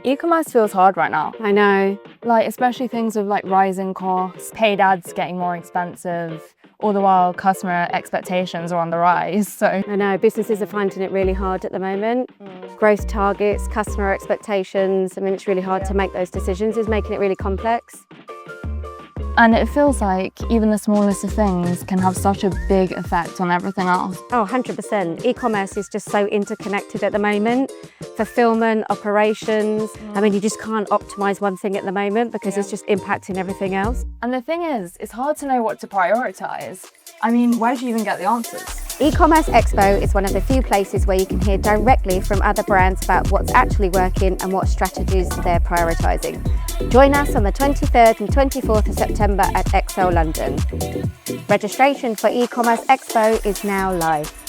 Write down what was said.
E-commerce feels hard right now. I know. Like, especially things with like rising costs, paid ads getting more expensive, all the while customer expectations are on the rise. So I know, businesses are finding it really hard at the moment. Growth targets, customer expectations, I mean, it's really hard to make those decisions. It's making it really complex. And it feels like even the smallest of things can have such a big effect on everything else. Oh, 100%. E-commerce is just so interconnected at the moment. Fulfillment, operations. I mean, you just can't optimize one thing at the moment because it's just impacting everything else. And the thing is, it's hard to know what to prioritize. I mean, where do you even get the answers? eCommerce Expo is one of the few places where you can hear directly from other brands about what's actually working and what strategies they're prioritising. Join us on the 23rd and 24th of September at Expo London. Registration for eCommerce Expo is now live.